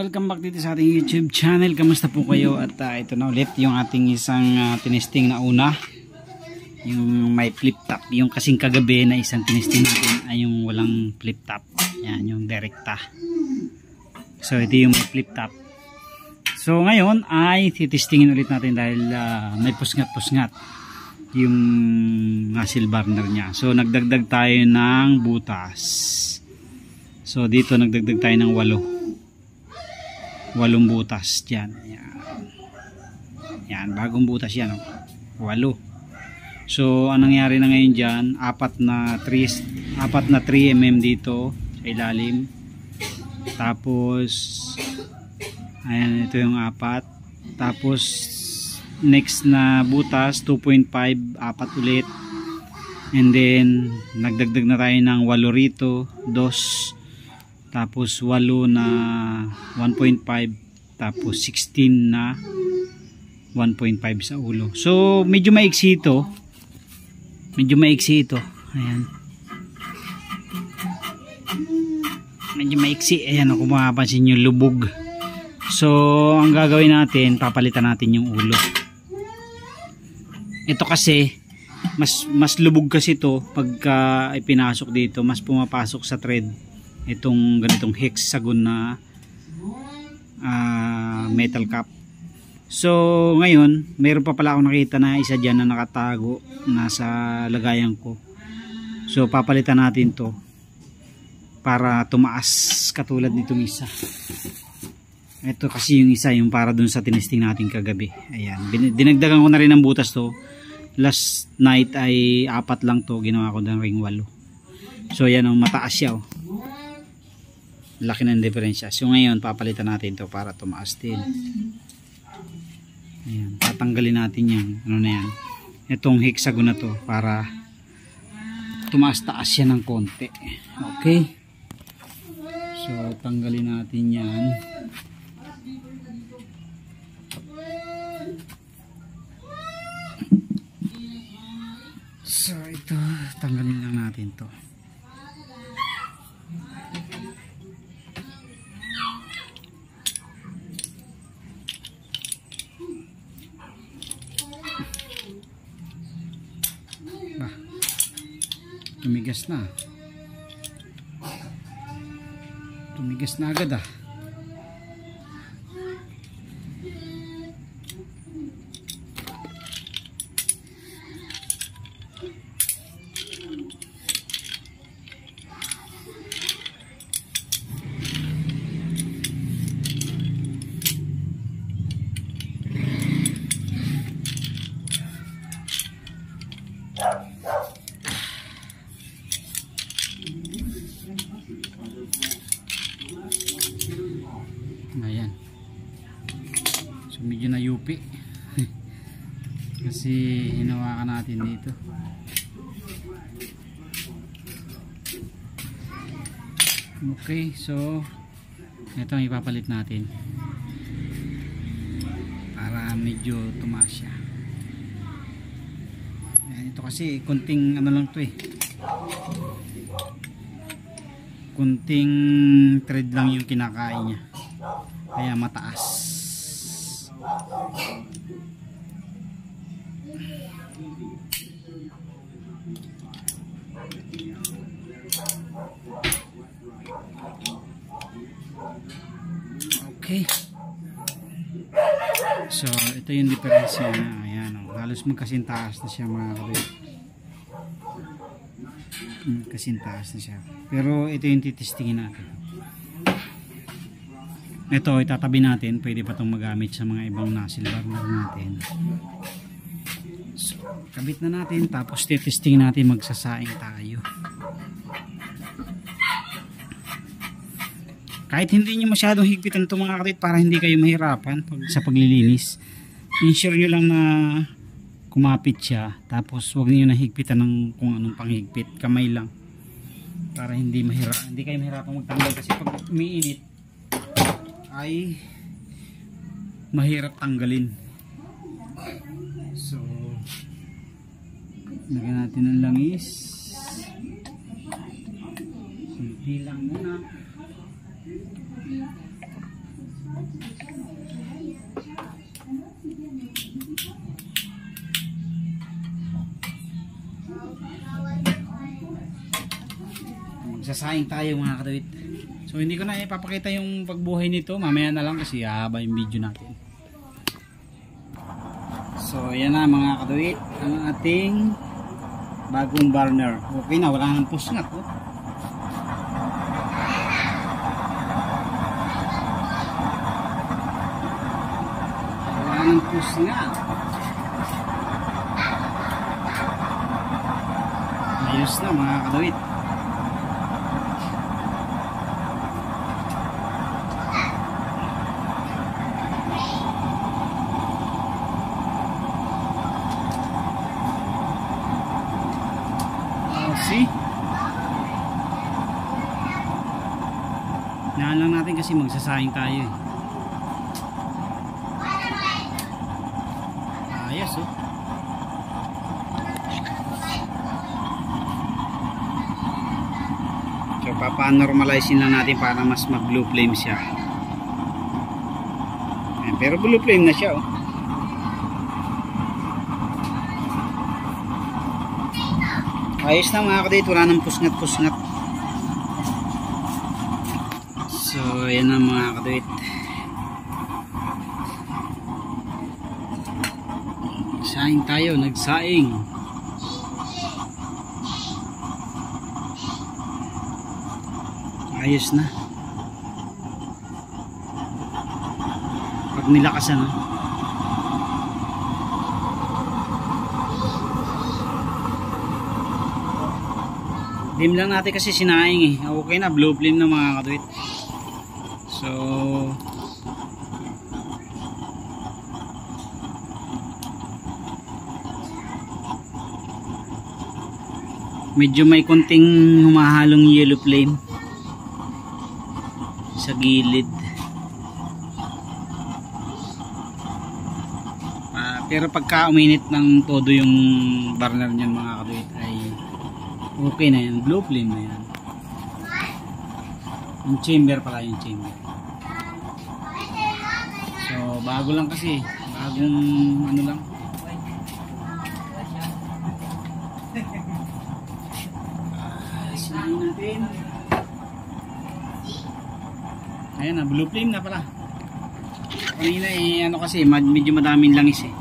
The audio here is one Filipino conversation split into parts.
welcome back dito sa ating YouTube channel. Kamusta po kayo? At ito na ulit yung ating isang tinesting na una, yung may flip top. Yung kasing kagabi na isang tinesting natin ay yung walang flip top. Yan, yung direkta. So ito yung may flip top. So ngayon ay titestingin ulit natin dahil may pusngat-pusngat yung muzzle burner nya. So nagdagdag tayo ng butas. So dito nagdagdag tayo ng 8 butas dyan. Yan, bagong butas yan, 8. So anong nangyari na ngayon dyan, 4 na 3mm dito sa ilalim. Tapos ayan, ito yung 4. Tapos next na butas 2.5, 4 ulit. And then nagdagdag na tayo ng 8 rito, 2. Tapos 8 na 1.5, tapos 16 na 1.5 sa ulo. So medyo maiksi ito. Ayan. Medyo maiksi. Ayan, kung mapapansin nyo, lubog. So ang gagawin natin, papalitan natin yung ulo. Ito kasi mas lubog kasi ito pagka ipinasok dito, mas pumapasok sa thread itong ganitong hexagon na metal cap. So ngayon mayroon pa pala akong nakita na isa dyan na nakatago nasa lagayan ko. So papalitan natin to para tumaas katulad nitong isa. Ito kasi yung isa, yung para dun sa tinesting natin kagabi. Ayan, dinagdagan ko na rin ng butas to. Last night ay 4 lang to, ginawa ko ng ring 8. So yan, mataas siya, laki ng diferensya. So ngayon papalitan natin to para tumaas din. Ayan, tatanggalin natin yan, ano na yan, itong hexagon na to para tumaas-taas siya ng konti. Okay, so tanggalin natin yan. So ito, tanggalin lang natin to. Tumigas na agad Ayan. So medyo na yupi kasi hinawakan natin dito. Okay, so ito ang ipapalit natin para medyo tumaas siya. Ayan, ito kasi kunting ano lang to, kunting thread lang yung kinakain niya, kaya mataas. Okay, so ito yung diferensya na. Ayan, halos magkasintaas na siya mga kapatid. Magkasintaas na siya. Pero ito yung titestingin natin. Ito itatabi natin, pwede pa itong magamit sa mga ibang muzzle burner natin. So kabit na natin, tapos titestingin natin, magsasaing tayo. Kahit hindi nyo masyadong higpitan ito mga kapatid, para hindi kayo mahirapan sa paglilinis, ensure nyo lang na kumapit siya. Tapos huwag niyo na higpitan ng kung anong panghigpit, kamay lang, para hindi kayo mahirapan magtanggal. Kasi pag umiinit ay mahirap tanggalin. So lagyan natin ng langis, simple lang muna. Magsasayang tayo mga kadawit. So hindi ko na ipapakita yung pagbuhay nito, mamaya na lang kasi haba yung video natin. So yan na mga kadawit, ang ating bagong burner. Okay na, wala nang pusngat oh. Wala nang pusngat. Ayos na mga kadawit. See? Naan lang natin kasi magsasayang tayo eh. Ayos oh. So papa-normalizein lang natin para mas mag blue flame siya. Ayan, pero blue flame na siya oh. Ayos na mga kadate, wala nang pusngat-pusngat. So yan na mga kadate. Nagsaing tayo, nagsaing. Ayos na. Pag nilakasan ha. Dim lang natin kasi sinaing eh. Okay na, blue flame na mga kadwit. So medyo may konting humahalong yellow flame sa gilid. Pero pagka uminit ng todo yung burner niyan mga kadwit ay okay na yan, blue flame na yan. Yung chamber pala, yung chamber. So bago lang kasi, bagong ano lang. Sinayin natin. Ayan na, blue flame na pala. Kanina eh, ano kasi, medyo madaming langis eh.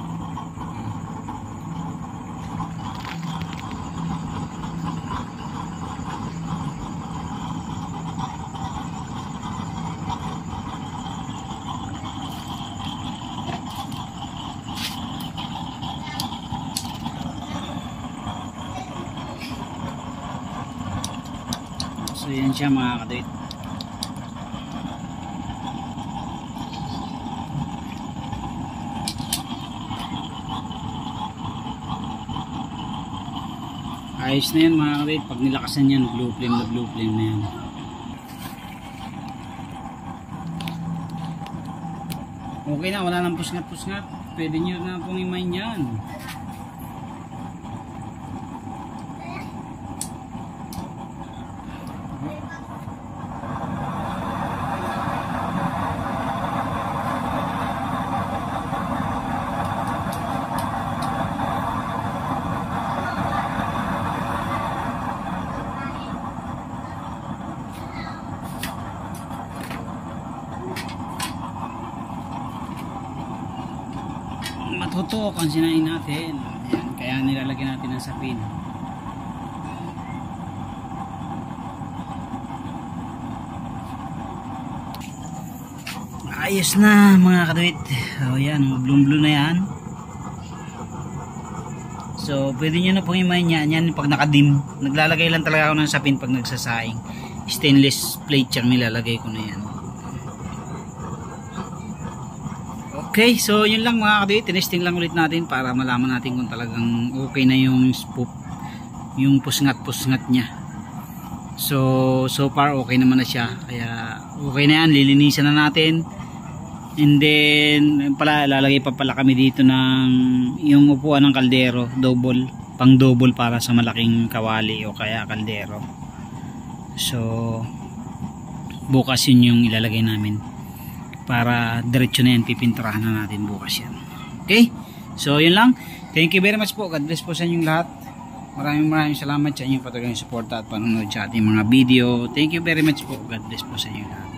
So yan siya mga kadate. Ayos na yan mga kadate. Pag nilakasan yan, blue flame na blue flame na yan. Okay na, wala nang pusngat-pusngat. Pwede nyo na pong imayin yan. Matutok ang sinain natin. Ayan, kaya nilalagyan natin ng sapin. Ayos na mga kadawit. O yan, blue na yan. So pwede nyo na pong imayin yan. Yan pag nakadim. Naglalagay lang talaga ako ng sapin pag nagsasaing. Stainless plate yung nilalagay ko na yan. Okay, so yun lang mga kadawit. Tinesting lang ulit natin para malaman natin kung talagang okay na yung spook, yung pusngat-pusngat niya. So far okay naman na siya. Kaya okay na yan, lilinisan na natin. And then pala lalagay pa pala kami dito ng yung upuan ng kaldero, pang double para sa malaking kawali o kaya kaldero. So bukas yun yung ilalagay namin para diretso na yan, pipinturahan na natin bukas yan. Okay, so yun lang. Thank you very much po. God bless po sa inyong lahat. Maraming salamat sa inyong patuloy na suporta at panonood sa ating mga video. Thank you very much po. God bless po sa inyo lahat.